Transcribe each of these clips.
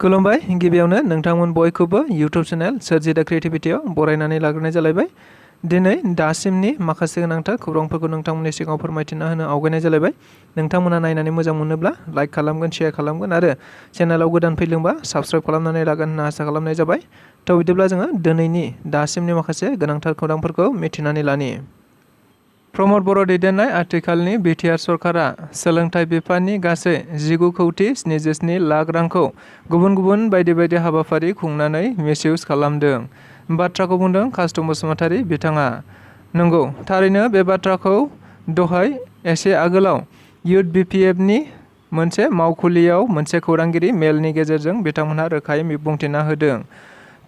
खुलुमबाय गिबियावनो नोंथांमोन बयखौबो YouTube चेनेल स्वrji The Creativity बरायनानै लाग्रोनाय जालायबाय। दिनै दासिमनि माखासे गोनांथार खौरांफोरखौ नोंथांमोननि सिगाङाव फोरमायथिना होनो आवगायनाय जालायबाय। नोंथांमोना नायनानै मोजां मोनोब्ला लाइक खालामगोन, शेयार खालामगोन आरो चेनेलाव गोदान फैदोंबा साबस्क्राइब खालामनानै लागोन होनना आसा खालामनाय जाबाय। थ' बिदिब्ला जोङो दिनैनि दासिमनि माखासे गोनांथार खौरांफोरखौ मिथिनानै लानि। प्रमद बर' दैदेननाय आथिखालनि बिटिआर सरकारा सोलोंथाइ बिफाननि गासै 19,77 लाख रांखौ गुबुन गुबुन बायदि बायदि हाबाफारि खुंनानै मिसइउज खालामदों बाथ्राखौ बुंदों कास्टम बसुमतारी बिथाङा। नंगौ, थारैनो बे बाथ्राखौ दहाय एसे आगोलाव इउथ बिपिएफनि मोनसे मावखुलियाव मोनसे खौरांगिरि मेलनि गेजेरजों बिथांमोनहा रोखायै बुंथिना होदों।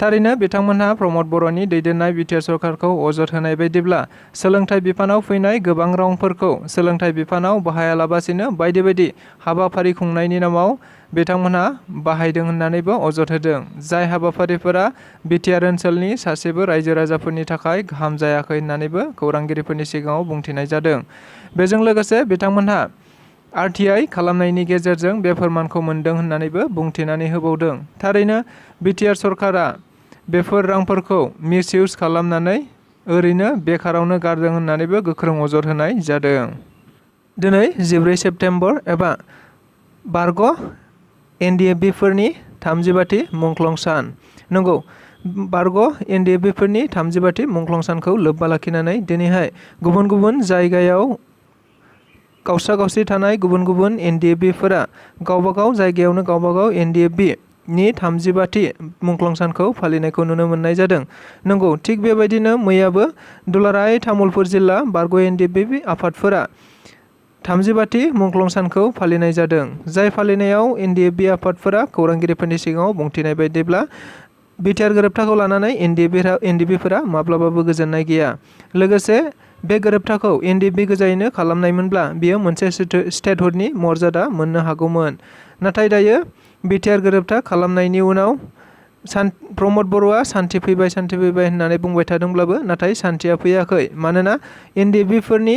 थारैनो बिथांमोनहा प्रमद बर'नि दैदेननाय बिटिआर सरकारखौ अजद होनाय बायदिब्ला सोलोंथाइ बिफानाव फैनाय गोबां रांफोरखौ सोलोंथाइ बिफानाव बाहायालाबासिनो बायदि बायदि हाबाफारि खुंनायनि नामाव बिथांमोनहा बाहायदों होननानैबो अजद होदों। जाय हाबाफारिफोरा बिटिआर ओनसोलनि सासेबो रायजो राजाफोरनि थाखाय गाहाम जायाखै होननानैबो खौरांगिरिफोरनि सिगाङाव बुंथिनाय जादों। बेजों लोगोसे बिथांमोनहा आरटिआइ खालामनायनि गेजेरजों बे फोरमानखौ मोन्दों होननानैबो बुंथिनानै होबावदों। थारैनो बिटिआर सरकारा बेफोर रांफोरखौ मिसइउज खालामनानै ओरैनो बेखारावनो गारदों होननानैबो गोख्रों अजद होनाय जादों। दिनै 14 सेप्तेम्बर एबा बारग' एनडिएफबिफोरनि 30बाथि मुंख्लं सान। नंगौ, बारग' एनडिएफबिफोरनि 30बाथि मुंख्लं सानखौ लोब्बा लाखिनानै दिनैहाय गुबुन गुबुन जायगायाव गावस्रा गावस्रि थानाय गुबुन गुबुन एनडिएफबिफोरा गावबागाव जायगायावनो गावबागाव एनडिएफबि नि 30बाथि मुंख्लं सानखौ फालिनायखौ नुनो मोननाय जादों। नंगौ, थिग बेबायदिनो मैयाबो दुलाराय तामुलपुर जिल्ला बारग' एनडिएफबि आफादफोरा 30बाथि मुंख्लं सानखौ फालिनाय जादों। जाय फालिनायाव एनडिएफबि आफादफोरा खौरांगिरिफोरनि सिगाङाव बुंथिनाय बायदिब्ला बिटिआर गोरोबथाखौ लानानै एनडिएफबिफोरा माब्लाबाबो गोजोननाय गैया। लोगोसे बे गोरोबथाखौ एनडिएफबि गोजायैनो खालामनायमोनब्ला बियो मोनसे स्टेटहुडनि मर्यादा मोननो हागौमोन। नाथाय दायो बिटिआर गोरोबथा खालामनायनि उनाव प्रमद बर'आ सान्थि फैबाय होननानै बुंबाय थादोंब्लाबो नाथाय सान्थिया फैयाखै। मानोना एनडिएफबिफोरनि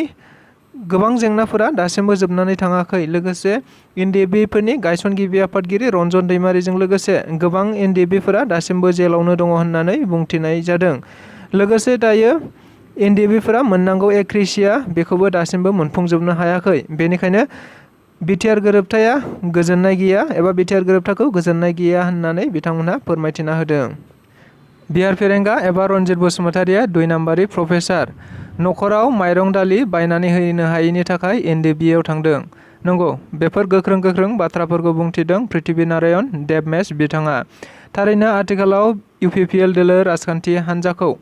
गोबां जेंनाफोरा दासिमबो जोबनानै थाङाखै। लोगोसे एनडिएफबिफोरनि गायसनगिरि आफादगिरि रन्जन दैमारिजों लोगोसे गोबां एनडिएफबिफोरा दासिमबो जेलावनो दङ होननानै बुंथिनाय जादों। लोगोसे दायो एनडिएफबिफोरा मोननांगौ एक्रेसिया बेखौबो दासिमबो मोनफुंजोबनो हायाखै। बेनिखायनो बिटिआर गोरोबथाया गोजोननाय गैया एबा बिटिआर गोरोबथाखौ गोजोननाय गैया होननानै बिथांमोनहा फोरमायथिना होदों। बिआर फेरेंगा एबा रनजित बसुमतारीया 2 नाम्बारि प्रफेसार। न'खराव माइरं दालि बायनानै होनो हायैनि थाखाय एनडिएफबिआव थांदों। नंगौ, बेफोर गोख्रों बाथ्राफोरखौ बुंथिदों पृथ्वी नारायण देबमेश बिथाङा। थारैनो आथिखालाव इउपिपिएल दोलो राजखान्थि हान्जाखौ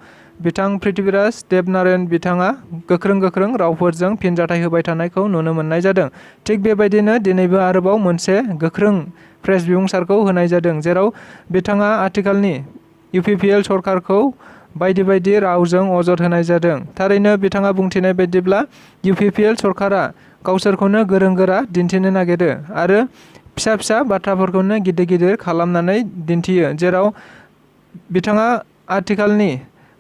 बिथां पृथ्वीराज देब नारायण बिथाङा गोख्रों रावफोरजों फिनजाथाय होबाय थानायखौ नुनो मोननाय जादों। थिग बेबायदिनो दिनैबो आरोबाव मोनसे गोख्रों प्रेस बिबुंसारखौ होनाय जादों, जेराव बिथाङा आथिखालनि इउपिपिएल सरकारखौ बायदि बायदि रावजों अजद होनाय जादों। थारैनो बिथाङा बुंथिनाय बायदिब्ला इउपिपिएल सरकारा गावसोरखौनो गोरों गोरा दिन्थिनो नागिरो आरो फिसा बाथ्राफोरखौनो गिदिर खालामनानै दिन्थियो। जेराव बिथाङा आथिखालनि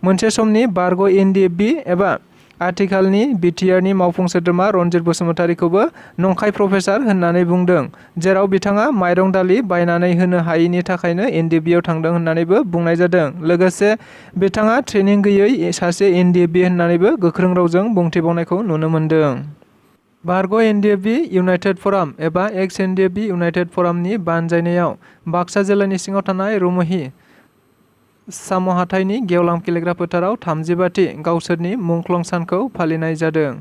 मोनसे समनि बारग' एनडिएफबि एबा आथिखालनि बिटिआरनि मावफुं सोद्रोमा रनजित बसुमतारीखौबो नंखाय प्रफेसार होननानै बुंदों। जेराव बिथाङा माइरं दालि बायनानै होनो हायैनि थाखायनो एनडिएफबिआव थांदों होननानैबो बुंनाय जादों। लोगोसे बिथाङा ट्रेनिं गैयै सासे एनडिएफबि होननानैबो गोख्रों रावजों बुंथिबावनायखौ नुनो मोनदों। बारग' एनडिएफबि इउनाइटेड फराम एबा एक्स एनडिएफबि इउनाइटेड फरामनि बानजायनायाव बाक्सा जिल्लानि सिङाव थानाय रुमहि साम'हाथाइनि गेवलां गेलेग्रा फोथाराव 30बाथि गावसोरनि मुंख्लं सानखौ फालिनाय जादों।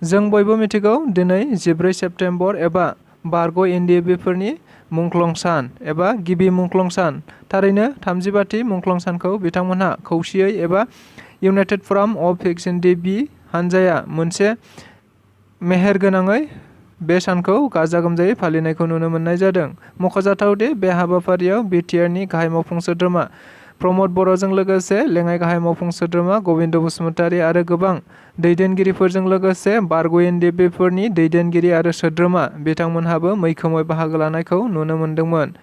जों बयबो मिथिगौ दिनै 14 सेप्तेम्बर एबा बारग' एनडिएफबिफोरनि मुंख्लं सान एबा गिबि मुंख्लं सान। थारैनो 30बाथि मुंख्लं सानखौ बिथांमोनहा खौसेयै एबा इउनाइटेड फराम अफ एक्स एनडिएफबि हानजाया मोनसे मेहेर गोनाङै बे सानखौ गाजा गोमजायै फालिनायखौ नुनो मोननाय जादों। मख'जाथावदि बे हाबाफारियाव बिटिआरनि गाहाय मावफुं सोद्रोमा प्रमद बर'जों लोगोसे लेङाइ गाहाय मावफुं सोद्रोमा गबिन्द बसुमतारी आरो गोबां दैदेनगिरिफोरजों लोगोसे बारग' एनडिएफबिफोरनि दैदेनगिरि आरो सोद्रोमा बिथांमोनहाबो मैखोमै बाहागो लानायखौ नुनो मोनदोंमोन।